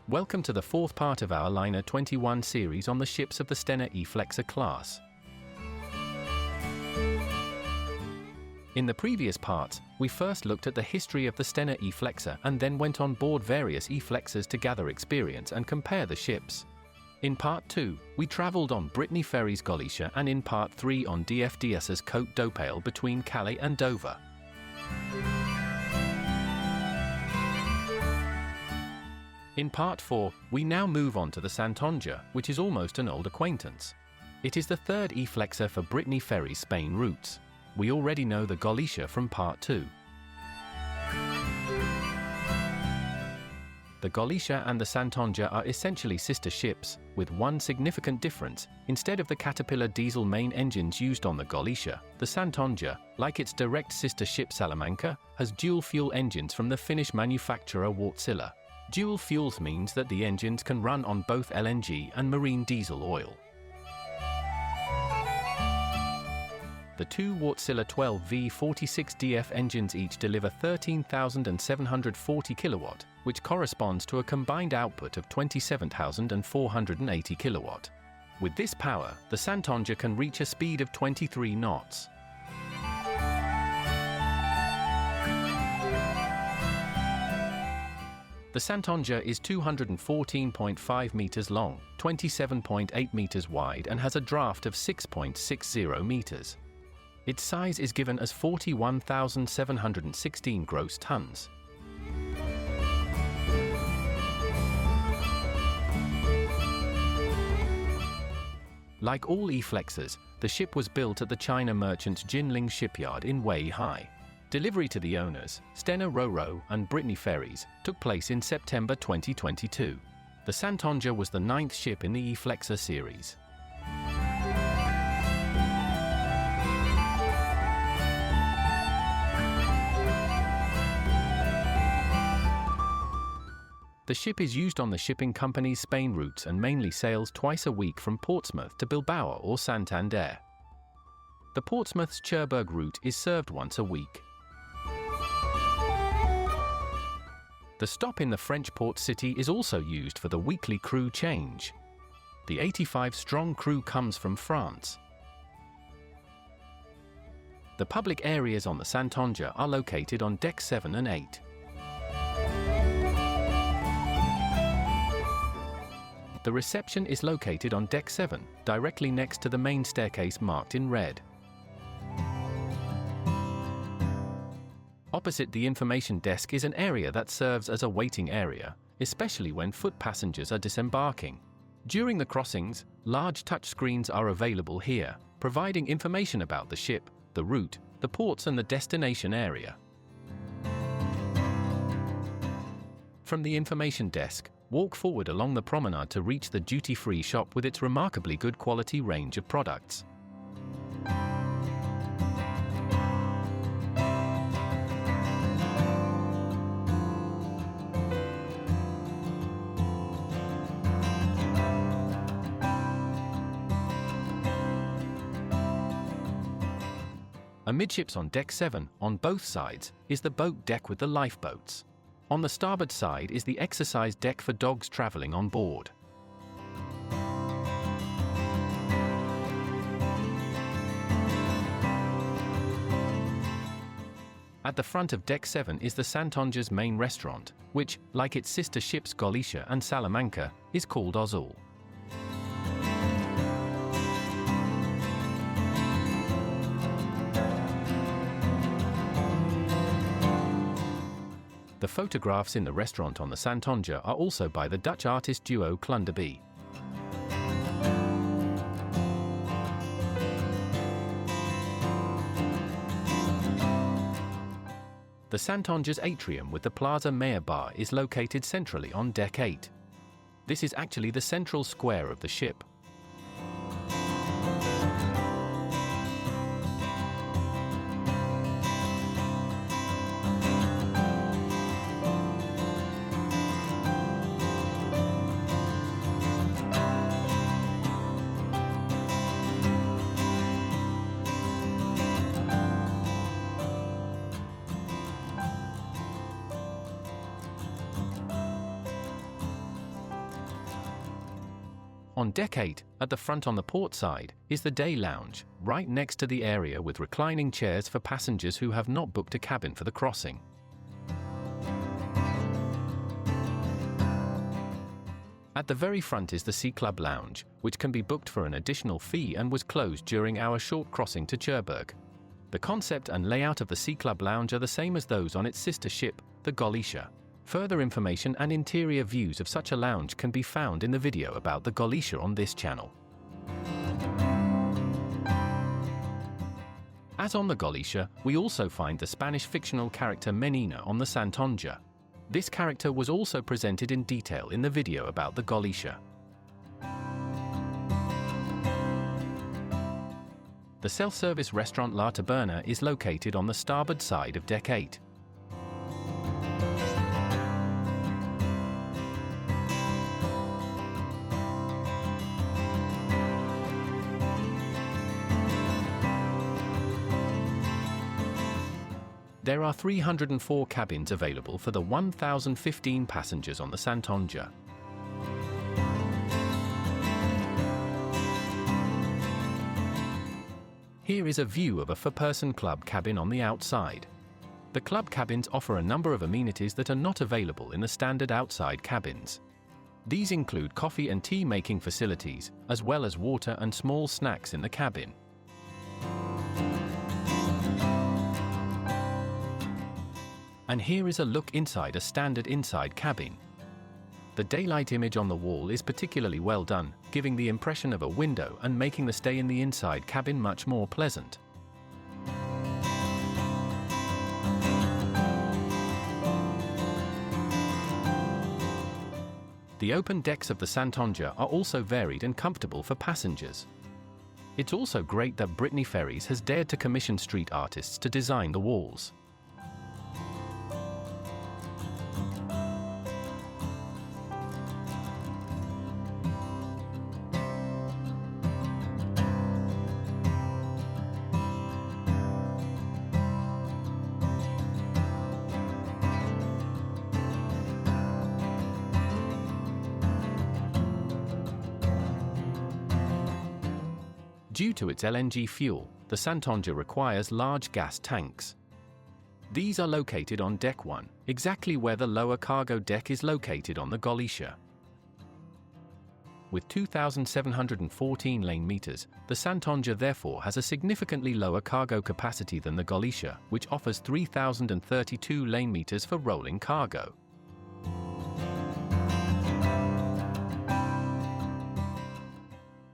Welcome to the fourth part of our Liner 21 series on the ships of the Stena E-Flexer class. In the previous parts, we first looked at the history of the Stena E-Flexer and then went on board various E-Flexers to gather experience and compare the ships. In Part 2, we travelled on Brittany Ferries Galicia and in Part 3 on DFDS's Côte d'Opale between Calais and Dover. In Part 4, we now move on to the Santoña, which is almost an old acquaintance. It is the third E-Flexer for Brittany Ferries Spain routes. We already know the Galicia from Part 2. The Galicia and the Santoña are essentially sister ships, with one significant difference. Instead of the Caterpillar diesel main engines used on the Galicia, the Santoña, like its direct sister ship Salamanca, has dual-fuel engines from the Finnish manufacturer Wärtsilä. Dual fuels means that the engines can run on both LNG and marine diesel oil. The two Wärtsilä 12V46DF engines each deliver 13,740 kilowatt, which corresponds to a combined output of 27,480 kilowatt. With this power, the Santoña can reach a speed of 23 knots. The Santoña is 214.5 meters long, 27.8 meters wide and has a draft of 6.60 meters. Its size is given as 41,716 gross tons. Like all E-Flexers, the ship was built at the China merchant Jinling shipyard in Weihai. Delivery to the owners, Stena Ro-Ro and Brittany Ferries, took place in September 2022. The Santoña was the ninth ship in the E-Flexer series. The ship is used on the shipping company's Spain routes and mainly sails twice a week from Portsmouth to Bilbao or Santander. The Portsmouth's Cherbourg route is served once a week. The stop in the French port city is also used for the weekly crew change. The 85-strong crew comes from France. The public areas on the Santoña are located on Deck 7 and 8. The reception is located on Deck 7, directly next to the main staircase marked in red. Opposite the information desk is an area that serves as a waiting area, especially when foot passengers are disembarking. During the crossings, large touchscreens are available here, providing information about the ship, the route, the ports and the destination area. From the information desk, walk forward along the promenade to reach the duty-free shop with its remarkably good quality range of products. Amidships on Deck 7, on both sides, is the boat deck with the lifeboats. On the starboard side is the exercise deck for dogs travelling on board. At the front of Deck 7 is the Santoña's main restaurant, which, like its sister ships Galicia and Salamanca, is called Ozul. The photographs in the restaurant on the Santoña are also by the Dutch artist duo Klunderby. The Santoña's atrium with the Plaza Mayor bar is located centrally on Deck 8. This is actually the central square of the ship. On deck 8, at the front on the port side, is the day lounge, right next to the area with reclining chairs for passengers who have not booked a cabin for the crossing. At the very front is the Sea Club Lounge, which can be booked for an additional fee and was closed during our short crossing to Cherbourg. The concept and layout of the Sea Club Lounge are the same as those on its sister ship, the Galicia. Further information and interior views of such a lounge can be found in the video about the Galicia on this channel. As on the Galicia, we also find the Spanish fictional character Menina on the Santoña. This character was also presented in detail in the video about the Galicia. The self-service restaurant La Taberna is located on the starboard side of deck 8. There are 304 cabins available for the 1,015 passengers on the Santoña. Here is a view of a four-person club cabin on the outside. The club cabins offer a number of amenities that are not available in the standard outside cabins. These include coffee and tea making facilities, as well as water and small snacks in the cabin. And here is a look inside a standard inside cabin. The daylight image on the wall is particularly well done, giving the impression of a window and making the stay in the inside cabin much more pleasant. The open decks of the Santoña are also varied and comfortable for passengers. It's also great that Brittany Ferries has dared to commission street artists to design the walls. Due to its LNG fuel, the Santoña requires large gas tanks. These are located on deck 1, exactly where the lower cargo deck is located on the Galicia. With 2,714 lane meters, the Santoña therefore has a significantly lower cargo capacity than the Galicia, which offers 3,032 lane meters for rolling cargo.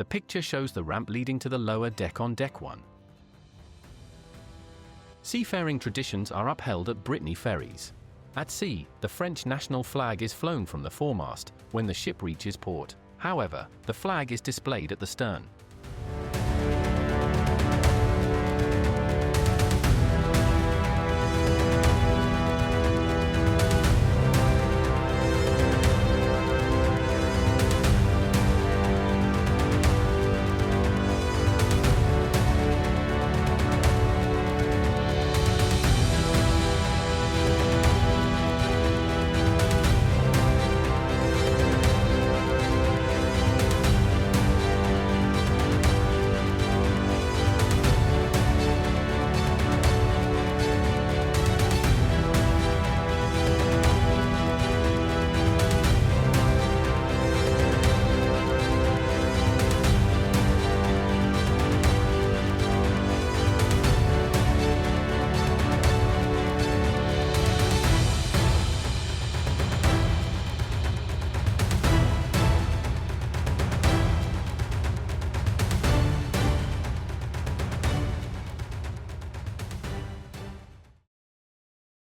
The picture shows the ramp leading to the lower deck on deck 1. Seafaring traditions are upheld at Brittany Ferries. At sea, the French national flag is flown from the foremast when the ship reaches port. However, the flag is displayed at the stern.